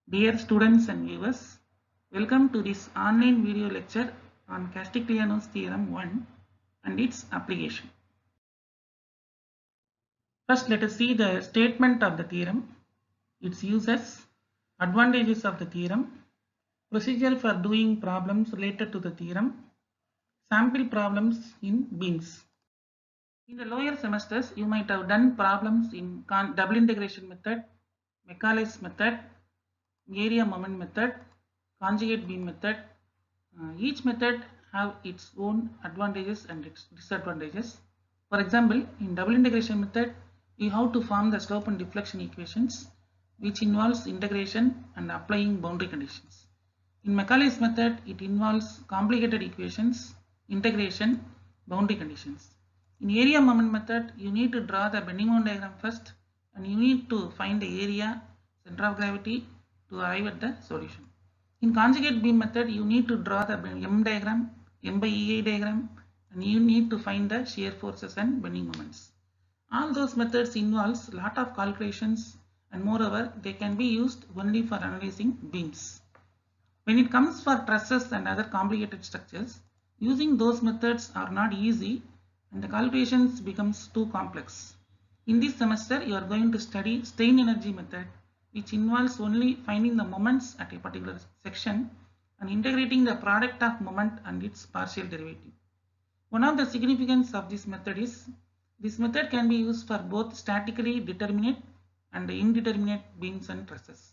Dear students and viewers, welcome to this online video lecture on Castigliano's theorem 1 and its application. First, let us see the statement of the theorem, its uses, advantages of the theorem, procedure for doing problems related to the theorem, sample problems in beams. In the lower semesters, you might have done problems in double integration method, Macaulay's method, area moment method, conjugate beam method. Each method have its own advantages and its disadvantages. For example, in double integration method, we have to form the slope and deflection equations, which involves integration and applying boundary conditions. In Macaulay's method, it involves complicated equations, integration, boundary conditions. In area moment method, you need to draw the bending moment diagram first, and you need to find the area, center of gravity to arrive at the solution. In conjugate beam method, you need to draw the M diagram, M by EI diagram, and you need to find the shear forces and bending moments. All those methods involves a lot of calculations, and moreover, they can be used only for analyzing beams. When it comes for trusses and other complicated structures, using those methods are not easy and the calculations becomes too complex. In this semester, you are going to study strain energy method, which involves only finding the moments at a particular section and integrating the product of moment and its partial derivative. One of the significance of this method is this method can be used for both statically determinate and indeterminate beams and trusses.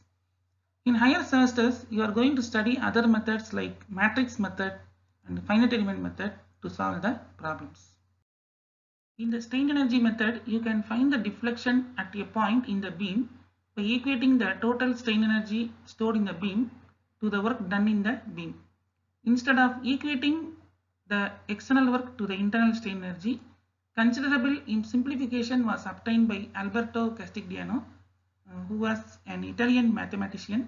In higher semesters, you are going to study other methods like matrix method and finite element method to solve the problems. In the strain energy method, you can find the deflection at a point in the beam by equating the total strain energy stored in the beam to the work done in the beam. Instead of equating the external work to the internal strain energy, considerable simplification was obtained by Alberto Castigliano, who was an Italian mathematician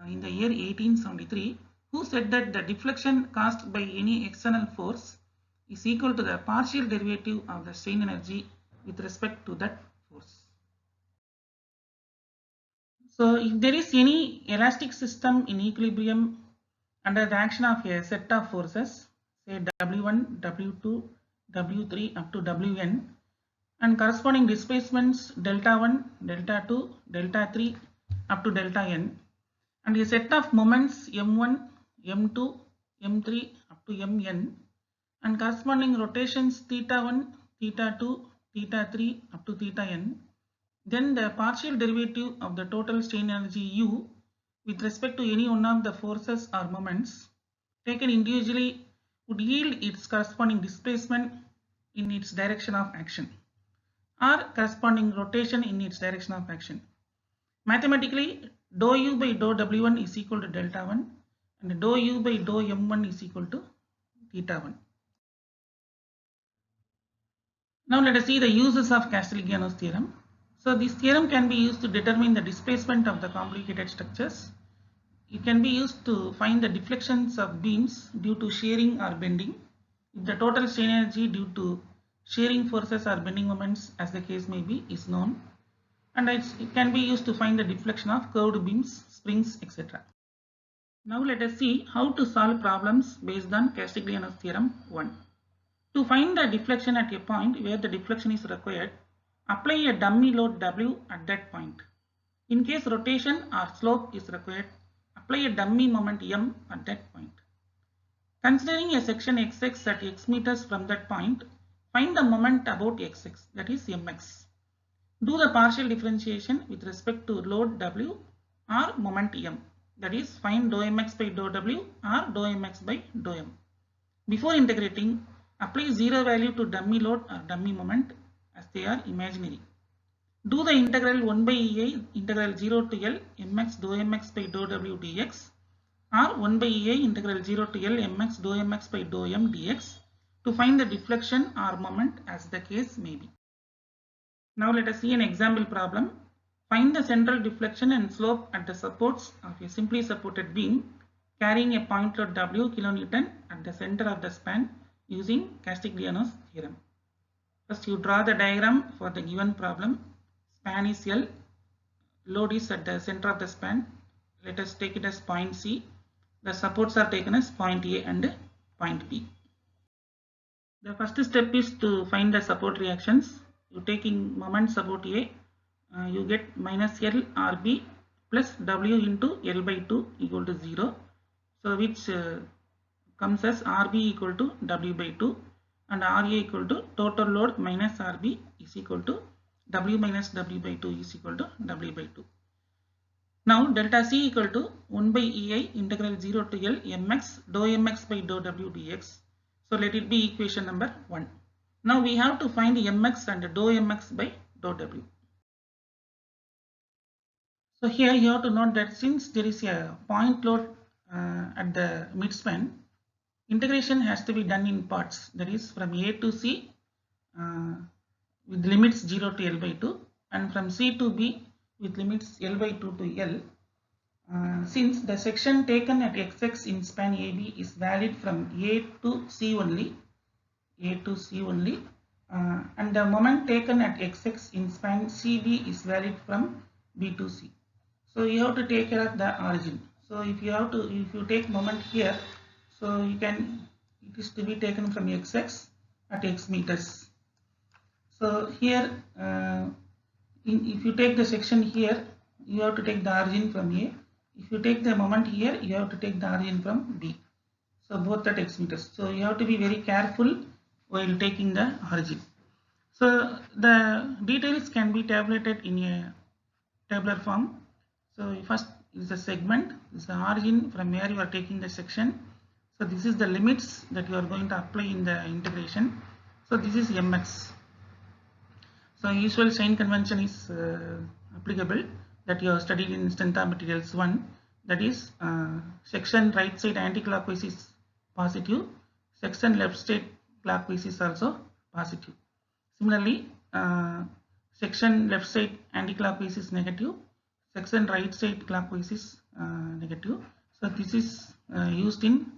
in the year 1873, who said that the deflection caused by any external force is equal to the partial derivative of the strain energy with respect to that force. So if there is any elastic system in equilibrium under the action of a set of forces, say W1, W2, W3 up to Wn, and corresponding displacements delta 1, delta 2, delta 3 up to delta n, and a set of moments m1, m2, m3 up to mn, and corresponding rotations theta 1, theta 2, theta 3 up to theta n, then the partial derivative of the total strain energy U with respect to any one of the forces or moments taken individually would yield its corresponding displacement in its direction of action or corresponding rotation in its direction of action. Mathematically, dou U by dou W1 is equal to delta 1 and dou U by dou M1 is equal to theta 1. Now let us see the uses of Castigliano's theorem. So this theorem can be used to determine the displacement of the complicated structures. It can be used to find the deflections of beams due to shearing or bending, if the total strain energy due to shearing forces or bending moments, as the case may be, is known. And it can be used to find the deflection of curved beams, springs, etc. Now let us see how to solve problems based on Castigliano's theorem 1. To find the deflection at a point where the deflection is required, apply a dummy load W at that point. In case rotation or slope is required, apply a dummy moment M at that point. Considering a section XX at x meters from that point, find the moment about XX, that is Mx. Do the partial differentiation with respect to load W or moment M, that is find dou Mx by dou W or dou Mx by dou M. Before integrating, apply zero value to dummy load or dummy moment as they are imaginary. Do the integral 1 by EI integral 0 to L mx dou mx by dou W dx or 1 by EI integral 0 to L mx dou mx by dou M dx to find the deflection or moment as the case may be. Now let us see an example problem. Find the central deflection and slope at the supports of a simply supported beam carrying a point load W kilonewton at the center of the span using Castigliano's theorem. First you draw the diagram for the given problem. Span is L, load is at the center of the span, let us take it as point C. The supports are taken as point A and point B. The first step is to find the support reactions. You taking moment support A, you get minus L RB plus W into L by 2 equal to 0. So which comes as RB equal to W by 2 and RA equal to total load minus RB is equal to W minus W by 2 is equal to W by 2. Now delta C equal to 1 by EI integral 0 to L mx dou mx by dou W dx. So let it be equation number 1. Now we have to find mx and dou mx by dou W. So here you have to note that since there is a point load at the midspan, integration has to be done in parts, that is from A to C with limits 0 to L by 2 and from C to B with limits L by 2 to L. Since the section taken at XX in span AB is valid from A to C only, and the moment taken at XX in span CB is valid from B to C. So you have to take care of the origin. So if you take moment here, so it is to be taken from XX at X meters. So here, if you take the section here, you have to take the origin from A. If you take the moment here, you have to take the origin from B. So both at X meters. So you have to be very careful while taking the origin. So the details can be tabulated in a tabular form. So first is the segment, is the origin from where you are taking the section. So this is the limits that you are going to apply in the integration. So this is mx. So usual sign convention is applicable that you have studied in strength of materials 1. That is section right side anti-clockwise is positive, section left side clockwise is also positive. Similarly, section left side anti-clockwise is negative, section right side clockwise is negative. So this is used in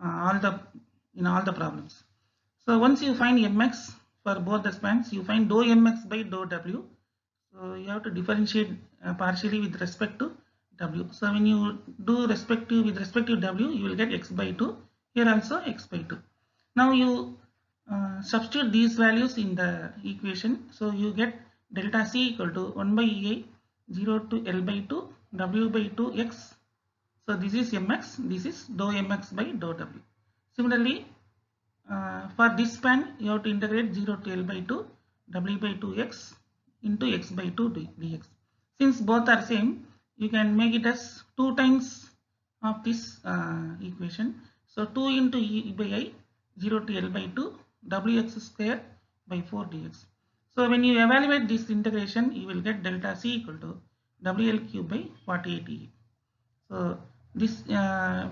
all the problems. So once you find mx for both the spans, you find dou mx by dou w. So you have to differentiate partially with respect to w. So when you do with respect to w, you will get x by 2. Here also x by 2. Now you substitute these values in the equation. So you get delta C equal to 1 by EI 0 to L by 2 W by 2 x. So this is mx, this is dou mx by dou w. Similarly, for this span you have to integrate 0 to L by 2 W by 2 x into x by 2 dx. Since both are same, you can make it as 2 times of this equation. So 2 into E by I 0 to L by 2 wx square by 4 dx. So when you evaluate this integration, you will get delta C equal to WL cube by 48E. So this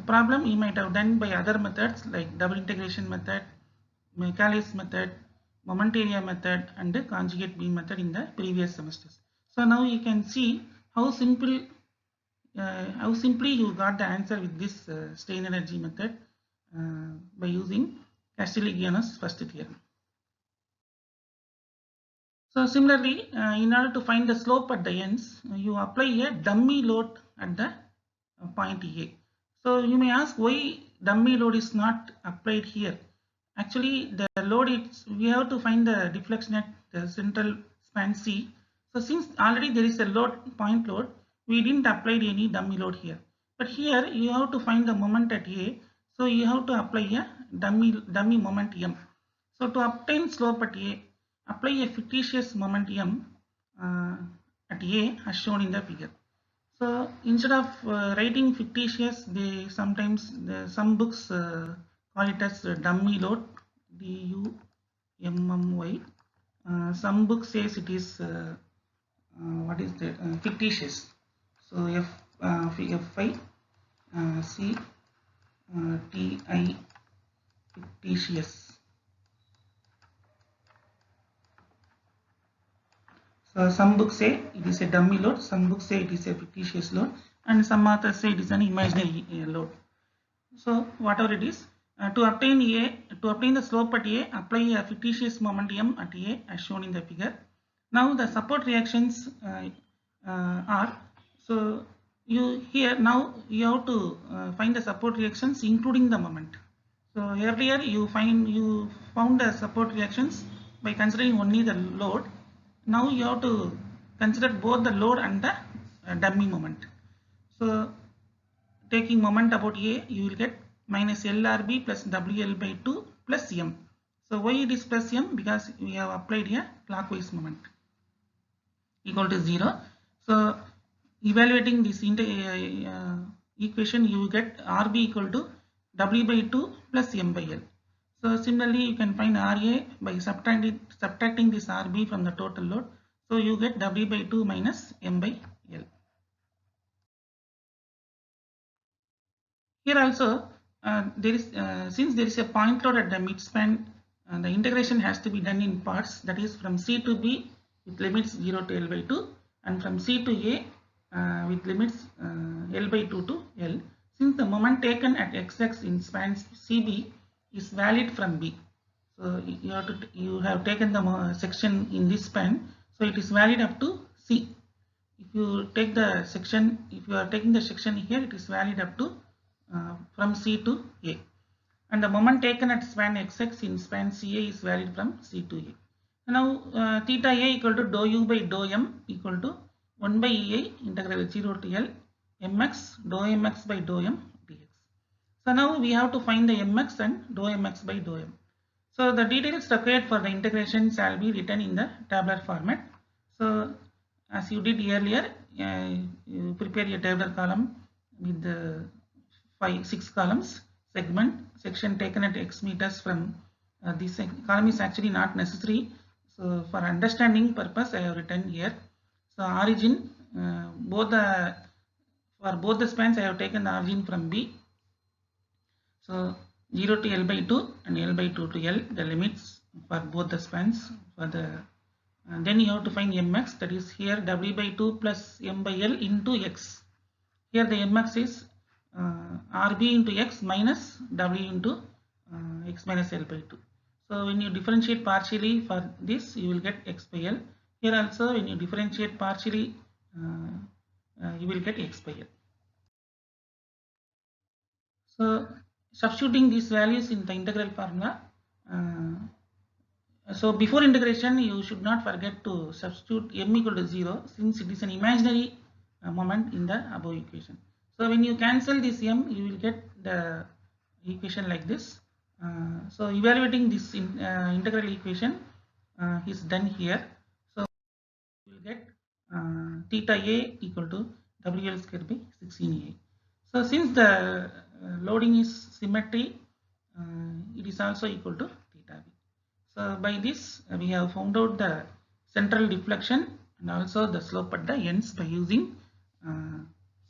problem you might have done by other methods like double integration method, Michaelis method, moment area method and the conjugate beam method in the previous semesters. So now you can see how simply you got the answer with this strain energy method by using Castigliano's first theorem. So similarly, in order to find the slope at the ends, you apply a dummy load at the point A. So you may ask why dummy load is not applied here. Actually, the load we have to find the deflection at the central span C. So since already there is a point load, we didn't apply any dummy load here. But here you have to find the moment at A. So you have to apply a dummy moment M. So to obtain slope at A, apply a fictitious moment M at A as shown in the figure. So instead of writing fictitious, some books call it as dummy load, DUMMY. Some books says it is fictitious. So Fi CTI fictitious. So some books say it is a dummy load, some books say it is a fictitious load, and some authors say it is an imaginary load. So whatever it is, to obtain the slope at A, apply a fictitious moment M at A as shown in the figure. Now the support reactions are, so now you have to find the support reactions including the moment. So earlier you found the support reactions by considering only the load. Now you have to consider both the load and the dummy moment. So taking moment about A, you will get minus LRB plus WL by 2 plus M. So why it is plus M? Because we have applied a clockwise moment equal to 0. So evaluating this equation, you will get RB equal to W by 2 plus M by L. So similarly, you can find RA by subtracting this RB from the total load. So you get W by 2 minus M by L. Here also, since there is a point load at the midspan, the integration has to be done in parts. That is from C to B with limits 0 to L by 2, and from C to A with limits L by 2 to L. Since the moment taken at XX in span CB is valid from B, so you have taken the section in this span, so it is valid up to C. If you take the section, if you are taking the section here, it is valid up to from C to A, and the moment taken at span XX in span CA is valid from C to A. Now theta A equal to dou U by dou M equal to 1 by EA integral 0 to L mx dou mx by dou M dx. So now we have to find the mx and dou mx by dou M. So the details required for the integration shall be written in the tabular format. So as you did earlier, you prepare a tabular column with the 6 columns, section taken at x meters from this column is actually not necessary. So for understanding purpose, I have written here. So origin, for both the spans, I have taken the origin from B. So 0 to L by 2 and L by 2 to L, the limits for both the spans. Then you have to find mx, that is here W by 2 plus M by L into x. Here the mx is RB into x minus W into x minus L by 2. So when you differentiate partially for this, you will get x by L. Here also when you differentiate partially, you will get x by L. So substituting these values in the integral formula. So before integration, you should not forget to substitute m equal to 0, since it is an imaginary moment in the above equation. So when you cancel this m, you will get the equation like this. So evaluating this integral equation is done here. So you will get theta A equal to WL square by 16A. So since the loading is symmetry, it is also equal to theta B. So by this we have found out the central deflection and also the slope at the ends by using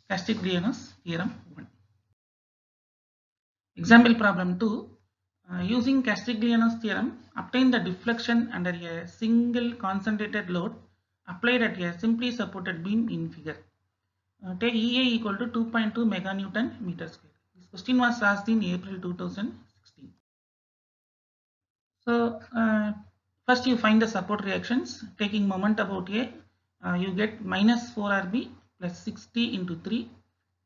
Castigliano's theorem 1. Example problem 2. Using Castigliano's theorem, obtain the deflection under a single concentrated load applied at a simply supported beam in figure. Take EA equal to 2.2 meganewton meter square. This question was asked in April 2016. So first you find the support reactions. Taking moment about A, you get minus 4RB plus 60 into 3.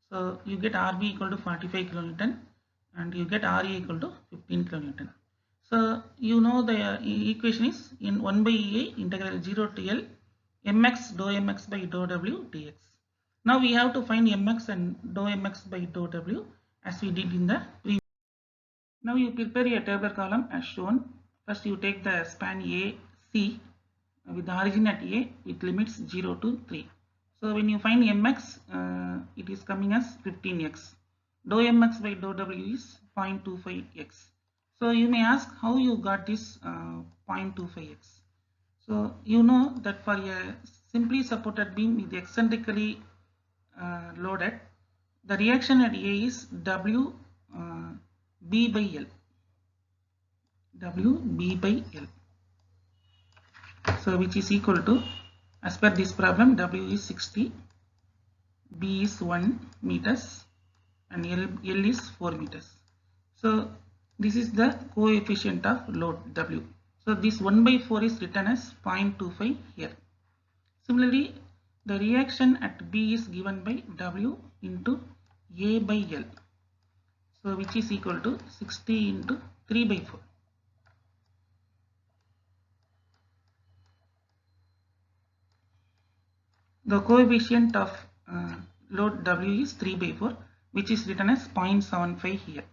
So you get RB equal to 45 kilonewton and you get RA equal to 15 kilonewton. So you know the equation is in 1 by EA integral 0 to L mx dou mx by dou W dx. Now we have to find mx and dou mx by dou W as we did in the previous. Now you prepare a tabular column as shown. First you take the span AC with the origin at A with limits 0 to 3. So when you find mx, it is coming as 15x. Dou mx by dou W is 0.25x. So you may ask how you got this 0.25x. So you know that for a simply supported beam with eccentrically loaded, the reaction at A is W B by L. W B by L. So which is equal to, as per this problem, W is 60, B is 1 meters and L is 4 meters. So this is the coefficient of load W. So this 1 by 4 is written as 0.25 here. Similarly, the reaction at B is given by W into A by L. So which is equal to 60 into 3 by 4. The coefficient of load W is 3 by 4, which is written as 0.75 here.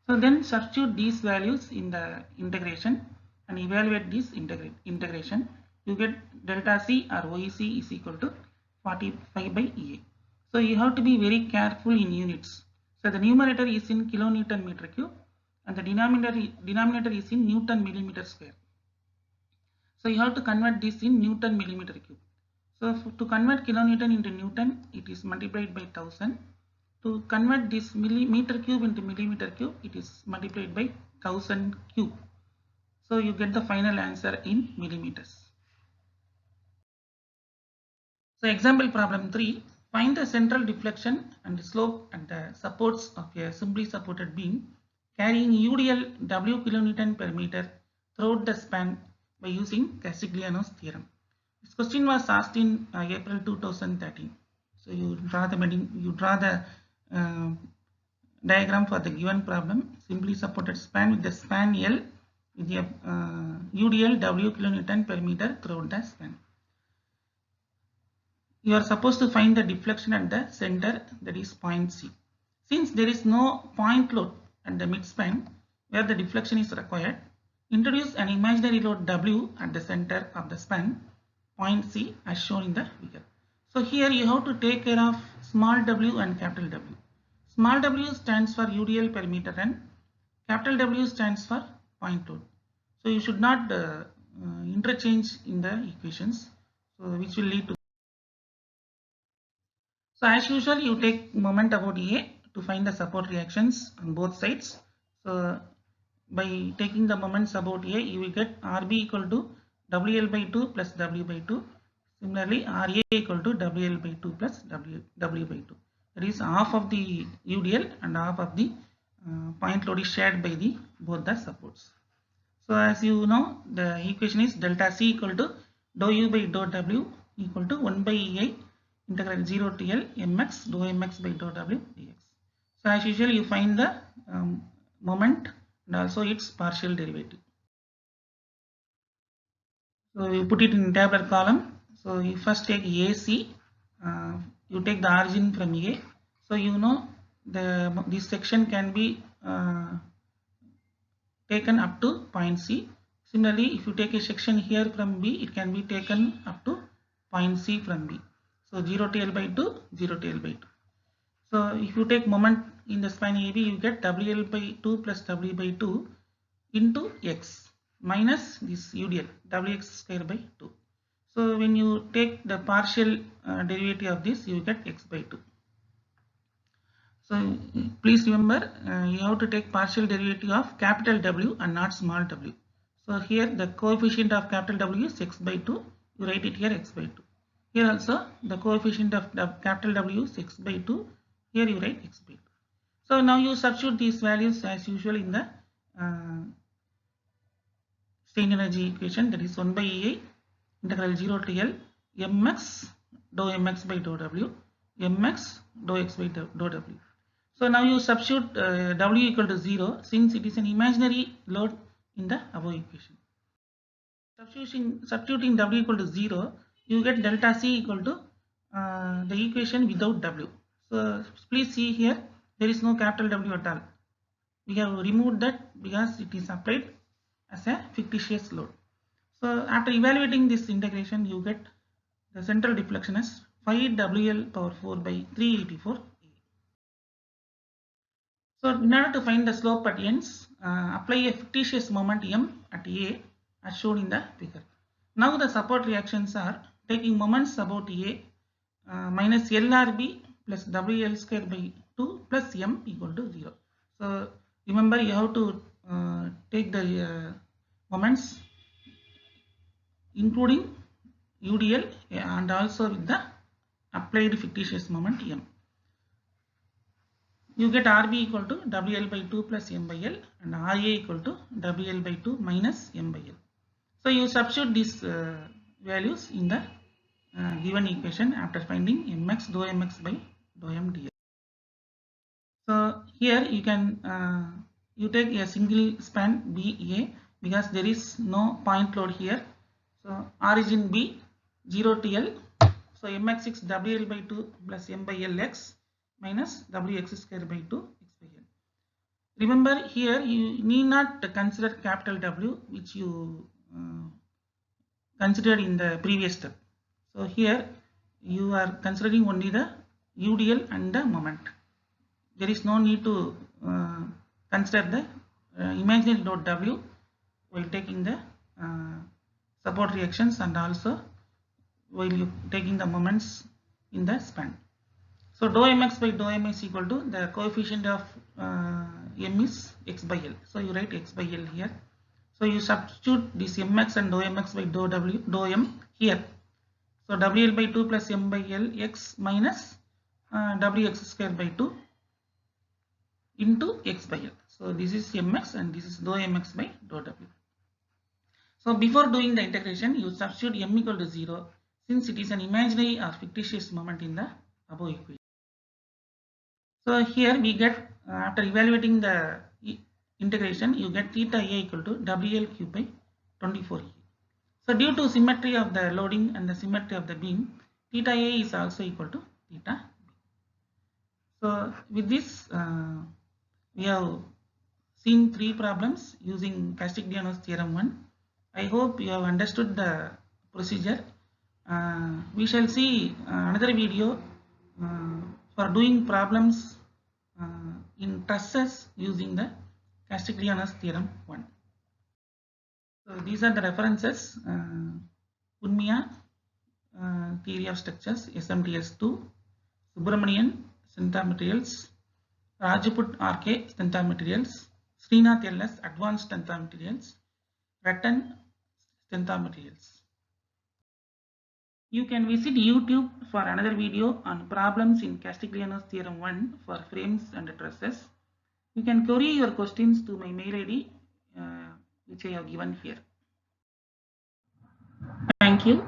So then substitute these values in the integration and evaluate this integration. You get delta C or OEC is equal to 45 by EA. So you have to be very careful in units. So the numerator is in kilonewton meter cube and the denominator is in Newton millimeter square. So you have to convert this in Newton millimeter cube. So to convert kilonewton into Newton, it is multiplied by 1000. To convert this meter cube into millimeter cube, it is multiplied by 1000 cube. So you get the final answer in millimeters. So example problem 3, find the central deflection and the slope and the supports of a simply supported beam carrying UDL W kilonewton per meter throughout the span by using Castigliano's theorem. This question was asked in April 2013. So you draw the diagram for the given problem. Simply supported span with the span L with the UDL W kilonewton per meter throughout the span. You are supposed to find the deflection at the center, that is point C. Since there is no point load at the midspan where the deflection is required, introduce an imaginary load W at the center of the span, point C, as shown in the figure. So here you have to take care of small w and capital W. Small w stands for UDL per meter and capital W stands for point load. So you should not interchange in the equations, so which will lead to. So as usual, you take moment about A to find the support reactions on both sides. So by taking the moments about A, you will get RB equal to WL by 2 plus W by 2. Similarly, RA equal to WL by 2 plus W by 2. That is half of the UDL and half of the point load is shared by the both the supports. So as you know, the equation is delta C equal to dou U by dou W equal to 1 by EI integral 0 to L mx dou mx by dou W dx. So as usual, you find the moment and also its partial derivative. So you put it in tabular column. So you first take AC, you take the origin from A. So you know this section can be taken up to point C. Similarly, if you take a section here from B, it can be taken up to point C from B. So 0 to L by 2, 0 to L by 2. So if you take moment in the span AB, you get WL by 2 plus W by 2 into X minus this UDL Wx square by 2. So when you take the partial derivative of this, you get X by 2. So please remember, you have to take partial derivative of capital W and not small w. So here the coefficient of capital W is X by 2. You write it here X by 2. Here also the coefficient of capital W is X by 2. Here you write X by 2. So now you substitute these values as usual in the strain energy equation, that is 1 by EI integral 0 to L mx dou mx by dou W mx dou x by dou W. So now you substitute W equal to 0 since it is an imaginary load in the above equation. Substituting W equal to 0, you get delta C equal to the equation without W. So please see here, there is no capital W at all. We have removed that because it is applied as a fictitious load. So after evaluating this integration, you get the central deflection as 5 WL power 4 by 384. So in order to find the slope at ends, apply a fictitious moment M at A as shown in the figure. Now the support reactions are taking moments about A minus LRB plus WL square by 2 plus M equal to 0. So remember, you have to take the moments including UDL and also with the applied fictitious moment M. You get RB equal to WL by 2 plus M by L and RA equal to WL by 2 minus M by L. So you substitute these values in the given equation after finding mx dou mx by dou m dx. So here you can you take a single span BA because there is no point load here. So origin B 0 to L. So mx6 WL by 2 plus m by Lx minus Wx square by 2 x by L. Remember here you need not consider capital W which you considered in the previous step. So here you are considering only the UDL and the moment. There is no need to consider the imaginary load W while taking the support reactions and also while you taking the moments in the span. So dou mx by dou m is equal to the coefficient of m is x by L. So you write x by L here. So you substitute this mx and dou mx by dou m here. So WL by 2 plus m by L x minus Wx square by 2 into x by L. So this is mx and this is dou mx by dou w. So before doing the integration, you substitute m equal to 0 since it is an imaginary or fictitious moment in the above equation. So here we get after evaluating the integration, you get theta a equal to WL cube by 24e. So due to symmetry of the loading and the symmetry of the beam, theta a is also equal to theta b. So with this, we have seen 3 problems using Castigliano's theorem 1. I hope you have understood the procedure. We shall see another video for doing problems in trusses using the Castigliano's theorem 1. So these are the references: Unmiya, Theory of Structures, SMTS2, Subramanian, Strength of Materials, Rajput RK, Strength of Materials, Srinath LS, Advanced Strength of Materials, Rattan, Strength of Materials. You can visit YouTube for another video on problems in Castigliano's theorem 1 for frames and trusses. You can query your questions to my mail ID which I have given here. Thank you.